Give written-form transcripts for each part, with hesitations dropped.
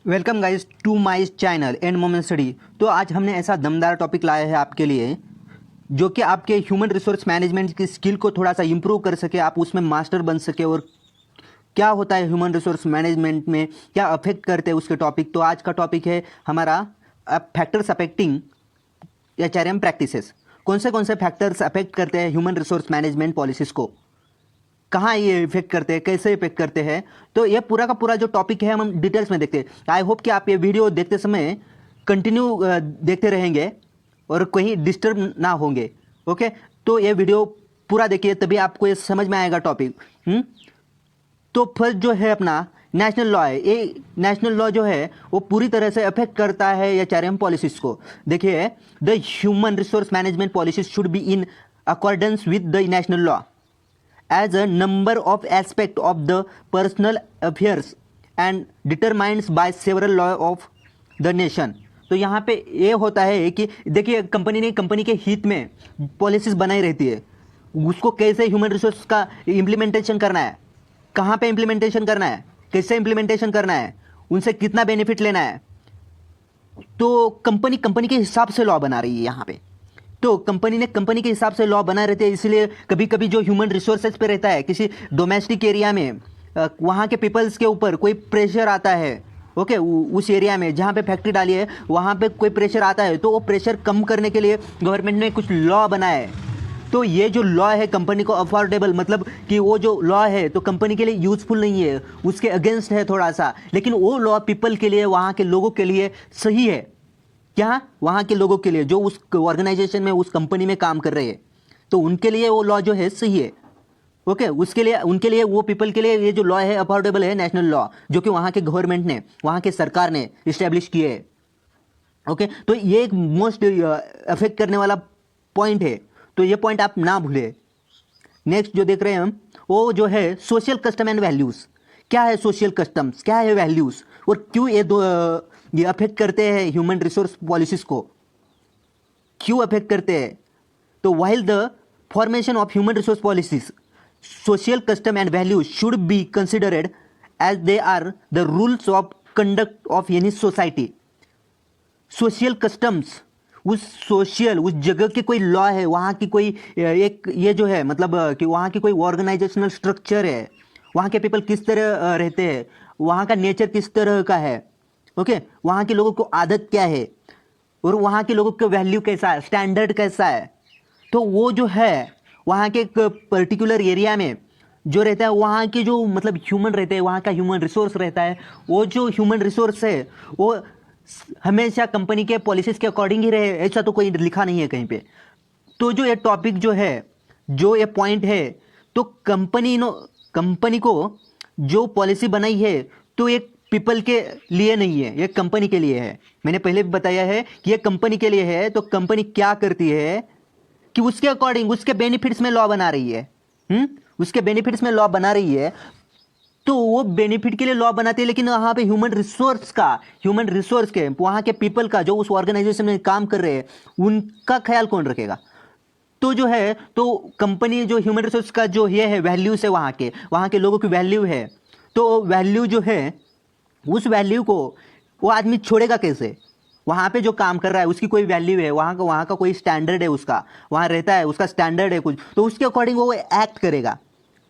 Welcome guys to my channel and moment study. तो आज हमने ऐसा दमदार टॉपिक लाया है आपके लिए जो कि आपके ह्यूमन रिसोर्स मैनेजमेंट की स्किल को थोड़ा सा इम्प्रूव कर सके, आप उसमें मास्टर बन सके। और क्या होता है ह्यूमन रिसोर्स मैनेजमेंट में, क्या अफेक्ट करते हैं उसके टॉपिक। तो आज का टॉपिक है हमारा फैक्टर्स अफेक्टिंग HRM प्रैक्टिसेस। कौन से फैक्टर्स अफेक्ट करते हैं ह्यूमन रिसोर्स मैनेजमेंट पॉलिसीज़ को, कहाँ ये इफेक्ट करते हैं, कैसे इफेक्ट करते हैं। तो ये पूरा का पूरा जो टॉपिक है हम डिटेल्स में देखते हैं। आई होप कि आप ये वीडियो देखते समय कंटिन्यू देखते रहेंगे और कहीं डिस्टर्ब ना होंगे। ओके, तो ये वीडियो पूरा देखिए, तभी आपको ये समझ में आएगा टॉपिक। तो फर्स्ट जो है अपना नेशनल लॉ है। ये नेशनल लॉ जो है वो पूरी तरह से अफेक्ट करता है HRM पॉलिसीज़ को। देखिए, the human resource management policies should be in accordance with the national law as a number of aspects of the personal affairs and determined by several law of the nation। तो यहाँ पे ये होता है कि देखिए, कंपनी के हित में पॉलिसीज बनाई रहती है। उसको कैसे ह्यूमन रिसोर्स का इम्प्लीमेंटेशन करना है, कहाँ पे इम्प्लीमेंटेशन करना है, कैसे इम्प्लीमेंटेशन करना है, उनसे कितना बेनिफिट लेना है। तो कंपनी के हिसाब से लॉ बना रही है यहाँ पे। तो कंपनी के हिसाब से लॉ बना रहते हैं। इसलिए कभी कभी जो ह्यूमन रिसोर्सेज पे रहता है किसी डोमेस्टिक एरिया में, वहाँ के पीपल्स के ऊपर कोई प्रेशर आता है, ओके, उस एरिया में जहाँ पे फैक्ट्री डाली है वहाँ पे कोई प्रेशर आता है, तो वो प्रेशर कम करने के लिए गवर्नमेंट ने कुछ लॉ बनाया है। तो ये जो लॉ है कंपनी को अफोर्डेबल, मतलब कि वो जो लॉ है तो कंपनी के लिए यूजफुल नहीं है, उसके अगेंस्ट है थोड़ा सा, लेकिन वो लॉ पीपल के लिए, वहाँ के लोगों के लिए सही है। क्या, वहाँ के लोगों के लिए जो उस ऑर्गेनाइजेशन में, उस कंपनी में काम कर रहे हैं, तो उनके लिए वो लॉ जो है सही है। ओके, उसके लिए, उनके लिए, वो पीपल के लिए ये जो लॉ है अफोर्डेबल है, नेशनल लॉ, जो कि वहाँ के गवर्नमेंट ने, वहाँ के सरकार ने इस्टेब्लिश किए है। ओके, तो ये एक मोस्ट अफेक्ट करने वाला पॉइंट है, तो ये पॉइंट आप ना भूले। नेक्स्ट जो देख रहे हैं हम, वो जो है सोशल कस्टम एंड वैल्यूज़। क्या है सोशल कस्टम्स, क्या है वैल्यूज़, और क्यों ये अफेक्ट करते हैं ह्यूमन रिसोर्स पॉलिसीज़ को, क्यों अफेक्ट करते हैं। तो while the formation of human resource policies, social custom and values should be considered as they are the rules of conduct of any society. Social customs, उस जगह की कोई लॉ है, वहाँ की कोई एक ये जो है, मतलब कि वहाँ की कोई ऑर्गेनाइजेशनल स्ट्रक्चर है, वहाँ के पीपल किस तरह रहते हैं, वहाँ का नेचर किस तरह का है, ओके, वहाँ के लोगों को आदत क्या है, और वहाँ के लोगों का वैल्यू कैसा है, स्टैंडर्ड कैसा है। तो वो जो है वहाँ के एक पर्टिकुलर एरिया में जो रहता है, वहाँ के जो मतलब ह्यूमन रहते हैं, वहाँ का ह्यूमन रिसोर्स रहता है, वो जो ह्यूमन रिसोर्स है वो हमेशा कंपनी के पॉलिसीज के अकॉर्डिंग ही रहे, ऐसा तो कोई लिखा नहीं है कहीं पे। तो जो ये टॉपिक जो है, जो ये पॉइंट है, तो कंपनी को जो पॉलिसी बनाई है तो एक पीपल के लिए नहीं है, ये कंपनी के लिए है। मैंने पहले भी बताया है कि ये कंपनी के लिए है। तो कंपनी क्या करती है कि उसके अकॉर्डिंग, उसके बेनिफिट्स में लॉ बना रही है। उसके बेनिफिट्स में लॉ बना रही है, तो वो बेनिफिट के लिए लॉ बनाती है, लेकिन वहाँ पे ह्यूमन रिसोर्स के, वहाँ के पीपल का, जो उस ऑर्गेनाइजेशन में काम कर रहे हैं, उनका ख्याल कौन रखेगा। तो जो है, तो कंपनी जो ह्यूमन रिसोर्स का जो ये है, वैल्यूज है, वहाँ के लोगों की वैल्यू है, तो वैल्यू जो है, उस वैल्यू को वो आदमी छोड़ेगा कैसे। वहाँ पे जो काम कर रहा है उसकी कोई वैल्यू है, वहाँ का कोई स्टैंडर्ड है, उसका वहाँ रहता है, उसका स्टैंडर्ड है कुछ, तो उसके अकॉर्डिंग वो एक्ट करेगा,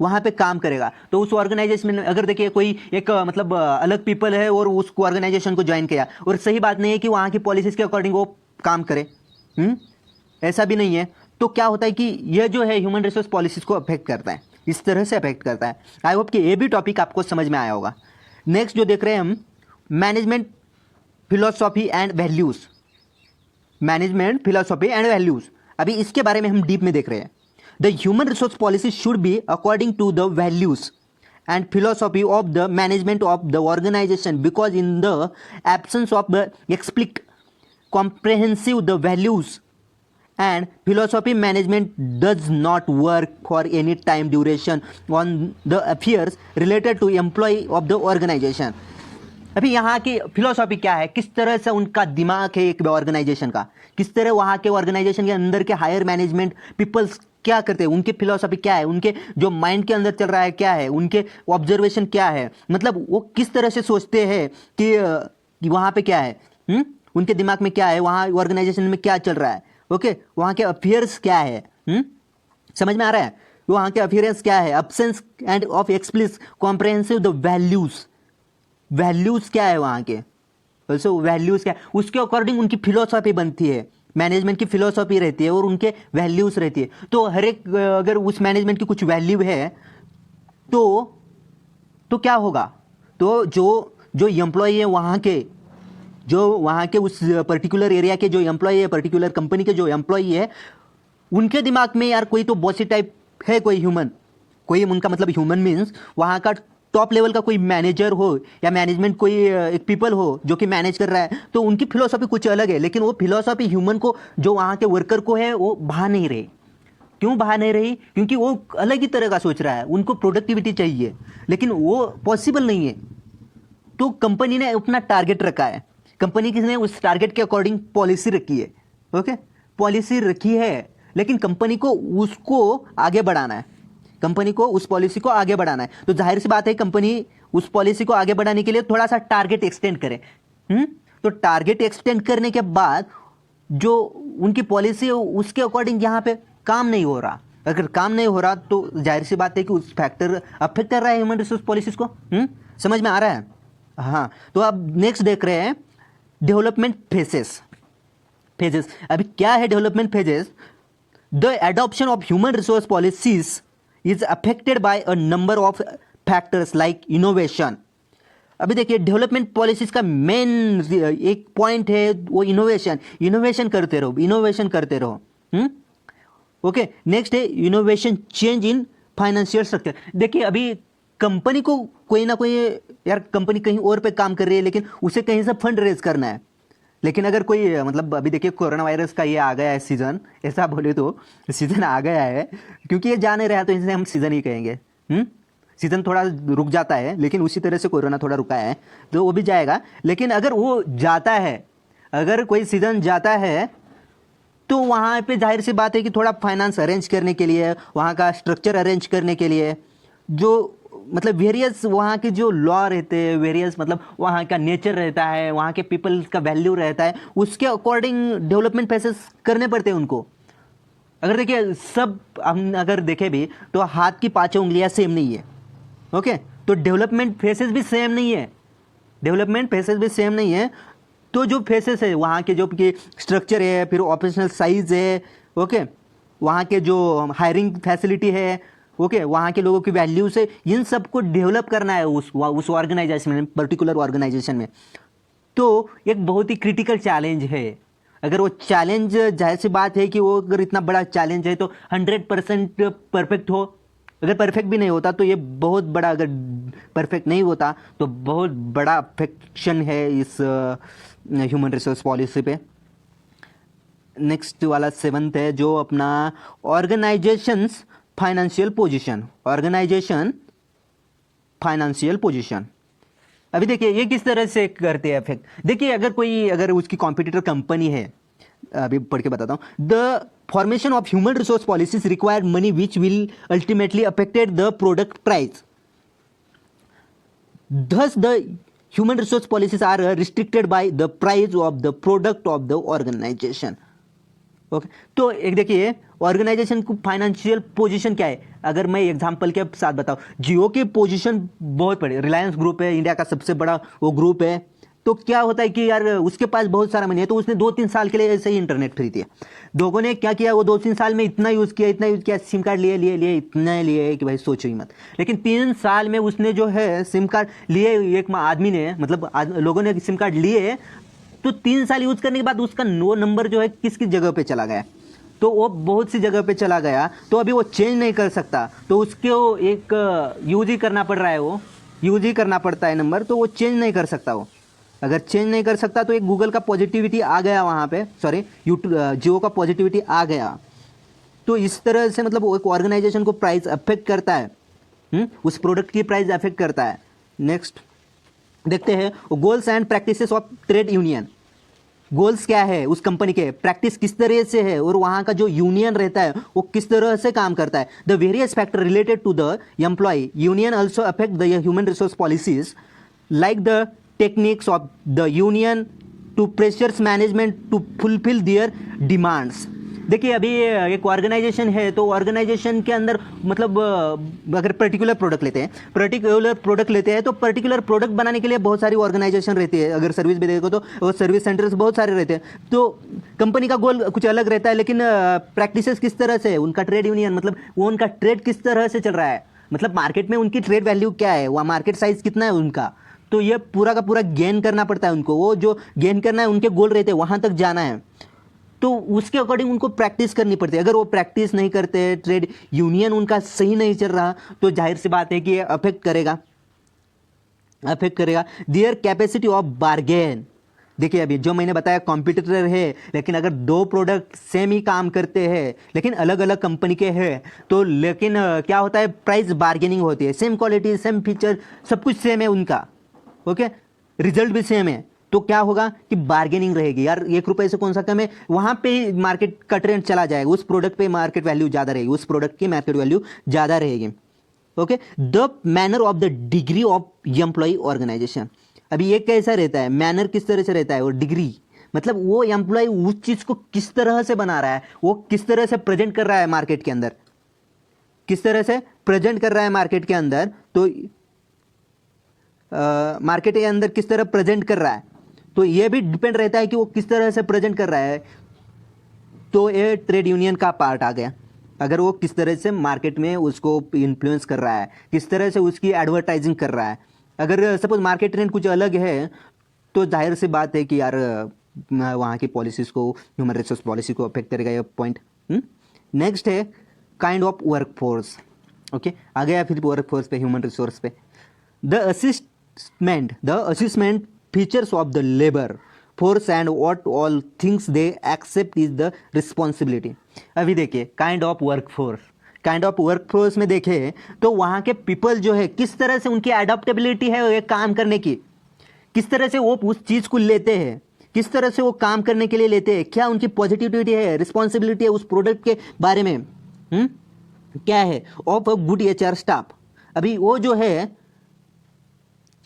वहाँ पे काम करेगा। तो उस ऑर्गेनाइजेशन में अगर देखिए कोई एक मतलब अलग पीपल है और उस ऑर्गेनाइजेशन को ज्वाइन किया, और सही बात नहीं है कि वहाँ की पॉलिसीज के अकॉर्डिंग वो काम करे, ऐसा भी नहीं है। तो क्या होता है कि ये जो है ह्यूमन रिसोर्स पॉलिसीज को अफेक्ट करता है, इस तरह से अफेक्ट करता है। आई होप कि ये भी टॉपिक आपको समझ में आया होगा। नेक्स्ट जो देख रहे हैं हम, management philosophy and values. Management philosophy and values, अभी इसके बारे में हम डीप में देख रहे हैं। The human resource policy should be according to the values and philosophy of the management of the organisation, because in the absence of the explicit comprehensive the values and philosophy, management does not work for any time duration on the affairs related to employee of the organization। अभी यहाँ की philosophy क्या है, किस तरह से उनका दिमाग है एक ऑर्गेनाइजेशन का, किस तरह वहाँ के ऑर्गेनाइजेशन के अंदर के हायर मैनेजमेंट पीपल्स क्या करते हैं, उनकी फिलोसॉफी क्या है, उनके जो माइंड के अंदर चल रहा है क्या है, उनके ऑब्जर्वेशन क्या है, मतलब वो किस तरह से सोचते हैं कि कि वहाँ पे क्या है, उनके दिमाग में क्या है, वहाँ ऑर्गेनाइजेशन में क्या चल रहा है, ओके, वहाँ के अफेयर्स क्या है, समझ में आ रहा है, वहाँ के अफेयर्स क्या है, absence and of explicit comprehensive the values क्या है वहाँ के, ऑल्सो वैल्यूज क्या है, उसके अकॉर्डिंग उनकी फिलोसॉफी बनती है, मैनेजमेंट की फिलोसॉफी रहती है और उनके वैल्यूज रहती है। तो हर एक अगर उस मैनेजमेंट की कुछ वैल्यू है तो क्या होगा, तो जो जो एम्प्लॉय है वहाँ के, जो वहाँ के उस पर्टिकुलर एरिया के जो एम्प्लॉय है, पर्टिकुलर कंपनी के जो एम्प्लॉय है, उनके दिमाग में यार कोई तो बॉसी टाइप है, कोई ह्यूमन, कोई उनका मतलब ह्यूमन मीन्स वहाँ का टॉप लेवल का कोई मैनेजर हो या मैनेजमेंट कोई एक पीपल हो जो कि मैनेज कर रहा है, तो उनकी फिलोसॉफी कुछ अलग है, लेकिन वो फिलोसॉफी ह्यूमन को, जो वहाँ के वर्कर को है, वो भा नहीं रही। क्यों बाहर नहीं रही? क्योंकि वो अलग ही तरह का सोच रहा है, उनको प्रोडक्टिविटी चाहिए, लेकिन वो पॉसिबल नहीं है। तो कंपनी ने अपना टारगेट रखा है, कंपनी ने उस टारगेट के अकॉर्डिंग पॉलिसी रखी है, ओके, पॉलिसी रखी है, लेकिन कंपनी को उसको आगे बढ़ाना है, कंपनी को उस पॉलिसी को आगे बढ़ाना है। तो जाहिर सी बात है कंपनी उस पॉलिसी को आगे बढ़ाने के लिए थोड़ा सा टारगेट एक्सटेंड करे। तो टारगेट एक्सटेंड करने के बाद जो उनकी पॉलिसी है उसके अकॉर्डिंग यहाँ पे काम नहीं हो रहा, अगर काम नहीं हो रहा तो जाहिर सी बात है कि उस फैक्टर अफेक्ट कर रहा है ह्यूमन रिसोर्स पॉलिसीज को। समझ में आ रहा है? हाँ, तो अब नेक्स्ट देख रहे हैं डेवलपमेंट फेजेस। अभी क्या है development phases? The adoption of human resource policies is affected by a number of factors like innovation. अभी देखिए डेवलपमेंट पॉलिसीज का मेन एक पॉइंट है वो इनोवेशन करते रहो। ओके, नेक्स्ट है innovation change in financial structure. देखिए अभी कंपनी को कोई ना कोई, यार कंपनी कहीं और पे काम कर रही है लेकिन उसे कहीं से फंड रेज करना है, लेकिन अगर कोई मतलब अभी देखिए कोरोना वायरस का ये आ गया है सीजन, ऐसा बोले तो सीजन आ गया है, क्योंकि ये जा नहीं रहा तो इसे हम सीजन ही कहेंगे। सीजन थोड़ा रुक जाता है, लेकिन उसी तरह से कोरोना थोड़ा रुका है तो वो भी जाएगा। लेकिन अगर वो जाता है, अगर कोई सीजन जाता है तो वहाँ पे जाहिर सी बात है कि थोड़ा फाइनेंस अरेंज करने के लिए, वहाँ का स्ट्रक्चर अरेंज करने के लिए, जो मतलब वेरियस वहाँ के जो लॉ रहते हैं, वेरियस मतलब वहाँ का नेचर रहता है, वहाँ के पीपल का वैल्यू रहता है, उसके अकॉर्डिंग डेवलपमेंट प्रोसेस करने पड़ते हैं उनको। अगर देखिए सब हम अगर देखें भी तो हाथ की 5 उंगलियाँ सेम नहीं है, ओके, तो डेवलपमेंट फेसेस भी सेम नहीं है। तो जो फेसेस है वहाँ के जो कि स्ट्रक्चर है, फिर ऑपरेशनल साइज है, ओके, वहाँ के जो हायरिंग फैसिलिटी है, ओके, वहाँ के लोगों की वैल्यूज है, इन सब को डेवलप करना है उस ऑर्गेनाइजेशन में, पर्टिकुलर ऑर्गेनाइजेशन में। तो एक बहुत ही क्रिटिकल चैलेंज है। अगर वो चैलेंज, जाहिर सी बात है कि वो अगर इतना बड़ा चैलेंज है तो 100% परफेक्ट हो, अगर परफेक्ट भी नहीं होता तो ये बहुत बड़ा, अगर परफेक्ट नहीं होता तो बहुत बड़ा अफेक्शन है इस ह्यूमन रिसोर्स पॉलिसी पे। नेक्स्ट वाला 7th है जो अपना ऑर्गेनाइजेशंस फाइनेंशियल पोजीशन। अभी देखिए ये किस तरह से करते हैं इफेक्ट। देखिए अगर उसकी कॉम्पिटिटर कंपनी है, अभी पढ़ के बताता हूँ, the formation of human resource policies require money which will ultimately affected the product price, thus the human resource policies are restricted by the price of the product of the organization। Okay, तो एक देखिए organisation को financial position क्या है। अगर मैं example के साथ बताऊं, जियो की पोजीशन बहुत बड़ी, रिलायंस ग्रुप है, इंडिया का सबसे बड़ा वो ग्रुप है। तो क्या होता है कि यार उसके पास बहुत सारा मनी है, तो उसने 2-3 साल के लिए ऐसे ही इंटरनेट खरीदी है। लोगों ने क्या किया, वो 2-3 साल में इतना यूज़ किया, सिम कार्ड लिए इतना लिए कि भाई सोचो ही मत। लेकिन 3 साल में उसने जो है सिम कार्ड लिए, एक आदमी ने मतलब लोगों ने सिम कार्ड लिए, तो 3 साल यूज़ करने के बाद उसका नो नंबर जो है किस किस जगह पे चला गया, तो वो बहुत सी जगह पे चला गया। तो अभी वो चेंज नहीं कर सकता, तो उसको एक यूज ही करना पड़ रहा है, वो यूज ही करना पड़ता है नंबर, तो वो चेंज नहीं कर सकता। वो अगर चेंज नहीं कर सकता तो एक गूगल का पॉजिटिविटी आ गया वहाँ पे, सॉरी जियो का पॉजिटिविटी आ गया। तो इस तरह से मतलब एक ऑर्गेनाइजेशन को प्राइस अफेक्ट करता है, उस प्रोडक्ट की प्राइस अफेक्ट करता है। नेक्स्ट देखते हैं goals and practices of trade union. Goals क्या है उस कंपनी के, प्रैक्टिस किस तरह से है, और वहाँ का जो यूनियन रहता है वो किस तरह से काम करता है। The various factor related to the employ union also affect the human resource policies like the techniques of the union to pressures management to fulfil their demands. देखिए अभी एक ऑर्गेनाइजेशन है, तो ऑर्गेनाइजेशन के अंदर मतलब अगर पर्टिकुलर प्रोडक्ट लेते हैं तो पर्टिकुलर प्रोडक्ट बनाने के लिए बहुत सारी ऑर्गेनाइजेशन रहती है। अगर सर्विस भी देखो तो वो सर्विस सेंटर्स बहुत सारे रहते हैं। तो कंपनी का गोल कुछ अलग रहता है, लेकिन प्रैक्टिसेस किस तरह से, उनका ट्रेड यूनियन मतलब वो उनका ट्रेड किस तरह से चल रहा है, मतलब मार्केट में उनकी ट्रेड वैल्यू क्या है, वहाँ मार्केट साइज कितना है उनका, तो ये पूरा का पूरा गेन करना पड़ता है उनको। वो जो गेन करना है उनके गोल रहते हैं, वहाँ तक जाना है, तो उसके अकॉर्डिंग उनको प्रैक्टिस करनी पड़ती है। अगर वो प्रैक्टिस नहीं करते, ट्रेड यूनियन उनका सही नहीं चल रहा, तो जाहिर सी बात है कि ये अफेक्ट करेगा देयर कैपेसिटी ऑफ बार्गेन। देखिए अभी जो मैंने बताया कॉम्पिटिटर है, लेकिन अगर दो प्रोडक्ट सेम ही काम करते हैं लेकिन अलग अलग कंपनी के हैं, तो लेकिन क्या होता है, प्राइस बार्गेनिंग होती है। सेम क्वालिटी, सेम फीचर, सब कुछ सेम है उनका, ओके, रिजल्ट भी सेम है, तो क्या होगा कि बार्गेनिंग रहेगी। यार 1 रुपए से कौन सा कम है, वहां पे मार्केट का ट्रेंड चला जाएगा, उस प्रोडक्ट पे मार्केट वैल्यू ज़्यादा रहेगी, उस प्रोडक्ट की मार्केट वैल्यू ज़्यादा रहेगी। Okay, the manner of the degree of employ organisation. अभी ये कैसा रहता है, मैनर किस तरह से रहता है, और डिग्री मतलब वो एम्प्लॉय उस चीज़ को किस तरह से बना रहा है, वो किस तरह से प्रेजेंट कर रहा है मार्केट के अंदर, किस तरह से प्रेजेंट कर रहा है मार्केट के अंदर, तो मार्केट के अंदर किस तरह प्रेजेंट कर रहा है, तो ये भी डिपेंड रहता है कि वो किस तरह से प्रेजेंट कर रहा है। तो ये ट्रेड यूनियन का पार्ट आ गया। अगर वो किस तरह से मार्केट में उसको इन्फ्लुएंस कर रहा है, किस तरह से उसकी एडवर्टाइजिंग कर रहा है। अगर सपोज मार्केट ट्रेंड कुछ अलग है, तो जाहिर सी बात है कि यार वहाँ की पॉलिसीज़ को, ह्यूमन रिसोर्स पॉलिसी को अफेक्ट करेगा ये पॉइंट। नेक्स्ट है kind of work force. Okay, आ गया फिर वर्क फोर्स पे, ह्यूमन रिसोर्स पे। The assessment features of the labour force and what all things they accept is the responsibility. अभी देखिए काइंड ऑफ वर्क फोर्स में देखें तो वहाँ के पीपल जो है किस तरह से उनकी एडाप्टेबिलिटी है एक काम करने की, किस तरह से वो उस चीज़ को लेते हैं, किस तरह से वो काम करने के लिए लेते हैं, क्या उनकी पॉजिटिविटी है, रिस्पॉन्सिबिलिटी है उस प्रोडक्ट के बारे में, क्या है of a good HR staff. अभी वो जो है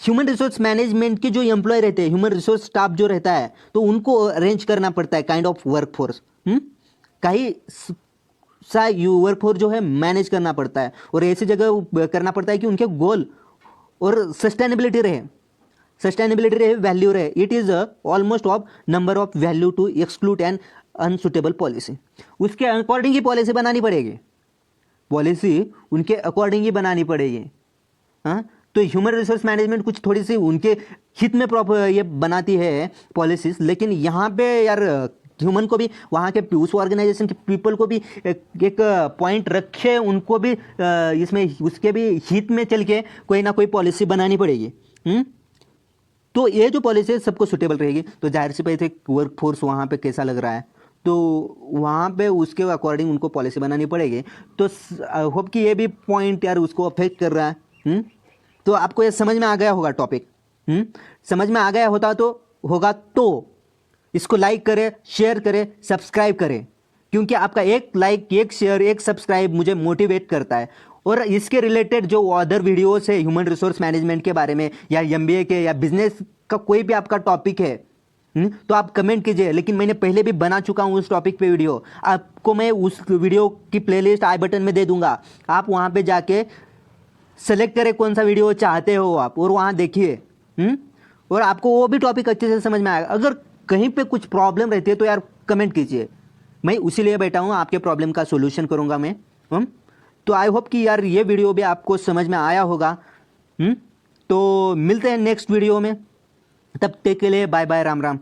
ह्यूमन रिसोर्स मैनेजमेंट के जो एम्प्लॉय रहते हैं, ह्यूमन रिसोर्स स्टाफ जो रहता है, तो उनको अरेंज करना पड़ता है काइंड ऑफ वर्क फोर्स। कहीं सा वर्क फोर्स जो है मैनेज करना पड़ता है, और ऐसी जगह करना पड़ता है कि उनके गोल और सस्टेनेबिलिटी रहे, वैल्यू रहे। It is almost of number of value to exclude an unsuitable policy. उसके अकॉर्डिंग ही पॉलिसी बनानी पड़ेगी, पॉलिसी उनके अकॉर्डिंग ही बनानी पड़ेगी। हाँ, तो ह्यूमन रिसोर्स मैनेजमेंट कुछ थोड़ी सी उनके हित में प्रॉपर ये बनाती है पॉलिसीज, लेकिन यहाँ पे यार ह्यूमन को भी, वहाँ के उस ऑर्गेनाइजेशन के पीपल को भी एक पॉइंट रखे, उनको भी इसमें उसके भी हित में चल के कोई ना कोई पॉलिसी बनानी पड़ेगी। तो ये जो पॉलिसी है सबको सुटेबल रहेगी। तो जाहिर सी बात है वर्क फोर्स वहाँ पे कैसा लग रहा है, तो वहाँ पे उसके अकॉर्डिंग उनको पॉलिसी बनानी पड़ेगी। तो होप कि ये भी पॉइंट यार उसको अफेक्ट कर रहा है। तो आपको ये समझ में आ गया होगा टॉपिक, समझ में आ गया होगा तो इसको लाइक करें, शेयर करें, सब्सक्राइब करें, क्योंकि आपका एक लाइक, एक शेयर, एक सब्सक्राइब मुझे मोटिवेट करता है। और इसके रिलेटेड जो अदर वीडियोस है ह्यूमन रिसोर्स मैनेजमेंट के बारे में, या एमबीए के, या बिजनेस का कोई भी आपका टॉपिक है, तो आप कमेंट कीजिए। लेकिन मैंने पहले भी बना चुका हूँ उस टॉपिक पे वीडियो, आपको मैं उस वीडियो की प्लेलिस्ट आई बटन में दे दूंगा। आप वहाँ पे जाके सेलेक्ट करें कौन सा वीडियो चाहते हो आप, और वहाँ देखिए, और आपको वो भी टॉपिक अच्छे से समझ में आएगा। अगर कहीं पे कुछ प्रॉब्लम रहती है तो यार कमेंट कीजिए, मैं उसी लिए बैठा हूँ, आपके प्रॉब्लम का सोल्यूशन करूँगा मैं। तो आई होप कि यार ये वीडियो भी आपको समझ में आया होगा। तो मिलते हैं नेक्स्ट वीडियो में, तब तक के लिए बाय बाय, राम राम।